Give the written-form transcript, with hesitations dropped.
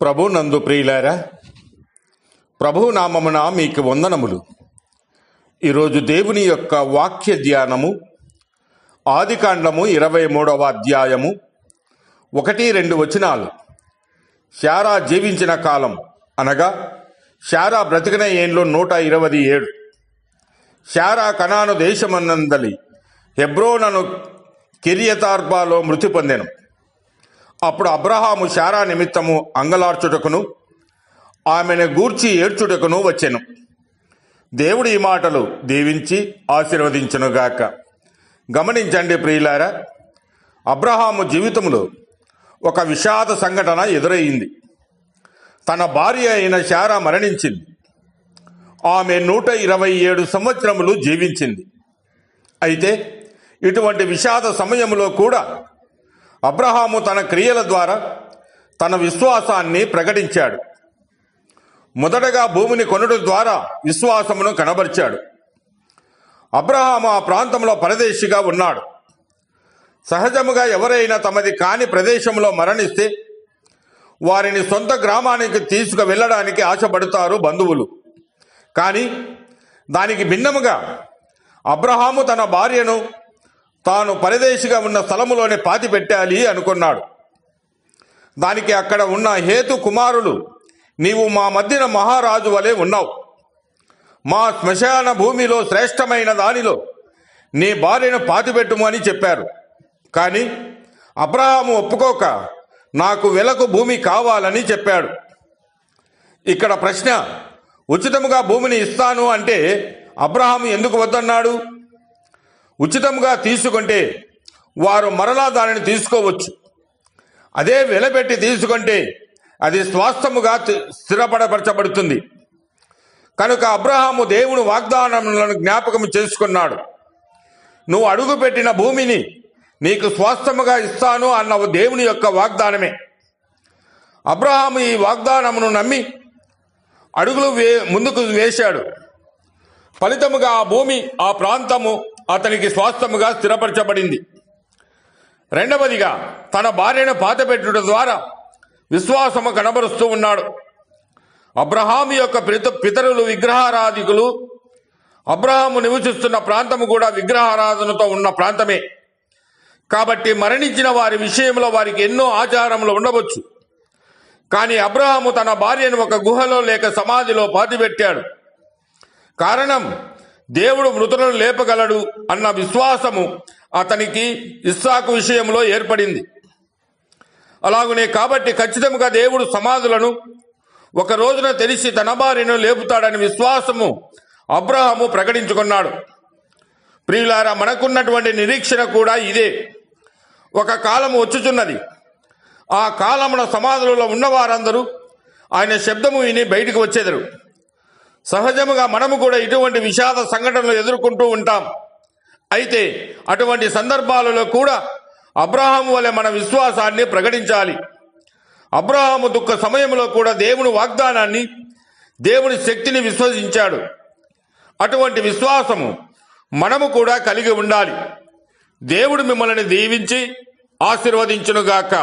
ప్రభు నందు ప్రియులారా, ప్రభు నామమున మీకు వందనములు. ఈరోజు దేవుని యొక్క వాక్య ధ్యానము ఆదికాండము 23వ అధ్యాయము 1-2 వచనాలు. శారా జీవించిన కాలం అనగా శారా బ్రతికిన ఏండ్లు 127. శారా కనాను దేశమన్నందలి హెబ్రోనను కిరియతార్బాలో మృతి పొందెను. అప్పుడు అబ్రహాము శారా నిమిత్తము అంగలార్చుటకును ఆమెను గూర్చి ఏడ్చుటకును వచ్చెను. దేవుడు ఈ మాటలు దీవించి ఆశీర్వదించునుగాక. గమనించండి ప్రియులారా, అబ్రహాము జీవితంలో ఒక విషాద సంఘటన ఎదురయ్యింది. తన భార్య అయిన శారా మరణించింది. ఆమె 127 సంవత్సరములు జీవించింది. అయితే ఇటువంటి విషాద సమయంలో కూడా అబ్రహాము తన క్రియల ద్వారా తన విశ్వాసాన్ని ప్రకటించాడు. మొదటగా భూమిని కొనుట ద్వారా విశ్వాసమును కనబరిచాడు. అబ్రహాము ఆ ప్రాంతంలో పరదేశిగా ఉన్నాడు. సహజముగా ఎవరైనా తమది కాని ప్రదేశంలో మరణిస్తే వారిని సొంత గ్రామానికి తీసుకు వెళ్ళడానికి ఆశపడతారు బంధువులు. కానీ దానికి భిన్నముగా అబ్రహాము తన భార్యను తాను పరదేశిగా ఉన్న స్థలములోనే పాతి పెట్టాలి అనుకున్నాడు. దానికి అక్కడ ఉన్న హేతు కుమారులు, నీవు మా మధ్యన మహారాజు వలె ఉన్నావు, మా శ్మశాన భూమిలో శ్రేష్టమైన దానిలో నీ భార్యను పాతిపెట్టుము అని చెప్పారు. కానీ అబ్రహాము ఒప్పుకోక నాకు వెలకు భూమి కావాలని చెప్పాడు. ఇక్కడ ప్రశ్న, ఉచితముగా భూమిని ఇస్తాను అంటే అబ్రహాము ఎందుకు వద్దన్నాడు? ఉచితంగా తీసుకుంటే వారు మరలా దానిని తీసుకోవచ్చు. అదే వెలపెట్టి తీసుకుంటే అది స్వాస్థ్యముగా స్థిరపరచబడుతుంది. కనుక అబ్రహాము దేవుని వాగ్దానములను జ్ఞాపకం చేసుకున్నాడు. నువ్వు అడుగుపెట్టిన భూమిని నీకు స్వాస్థ్యముగా ఇస్తాను అన్న దేవుని యొక్క వాగ్దానమే. అబ్రహాము ఈ వాగ్దానమును నమ్మి అడుగులు ముందుకు వేశాడు. ఫలితముగా ఆ భూమి, ఆ ప్రాంతము అతనికి స్వాస్థ్యముగా స్థిరపరచబడింది. రెండవదిగా తన భార్యను పాతపెట్టుట ద్వారా విశ్వాసము కనబరుస్తూ ఉన్నాడు. అబ్రహాము యొక్క పితరులు విగ్రహారాధికులు. అబ్రహాము నివసిస్తున్న ప్రాంతము కూడా విగ్రహారాధనతో ఉన్న ప్రాంతమే. కాబట్టి మరణించిన వారి విషయంలో వారికి ఎన్నో ఆచారములు ఉండవచ్చు. కానీ అబ్రహాము తన భార్యను ఒక గుహలో లేక సమాధిలో పాతిపెట్టాడు. కారణం, దేవుడు మృతులను లేపగలడు అన్న విశ్వాసము అతనికి ఇస్సాకు విషయంలో ఏర్పడింది. అలాగునే కాబట్టి ఖచ్చితంగా దేవుడు సమాధులను ఒక రోజున తెలిసి తన భార్యను లేపుతాడని విశ్వాసము అబ్రహాము ప్రకటించుకున్నాడు. ప్రియులారా, మనకున్నటువంటి నిరీక్షణ కూడా ఇదే. ఒక కాలము వచ్చుచున్నది. ఆ కాలమున సమాధులలో ఉన్నవారందరూ ఆయన శబ్దము విని బయటికి వచ్చేదరు. సహజముగా మనము కూడా ఇటువంటి విషాద సంఘటనలు ఎదుర్కొంటూ ఉంటాం. అయితే అటువంటి సందర్భాలలో కూడా అబ్రహాము వలె మన విశ్వాసాన్ని ప్రకటించాలి. అబ్రహాము దుఃఖ సమయంలో కూడా దేవుని వాగ్దానాన్ని, దేవుని శక్తిని విశ్వసించాడు. అటువంటి విశ్వాసము మనము కూడా కలిగి ఉండాలి. దేవుడు మిమ్మల్ని దీవించి ఆశీర్వదించునుగాక.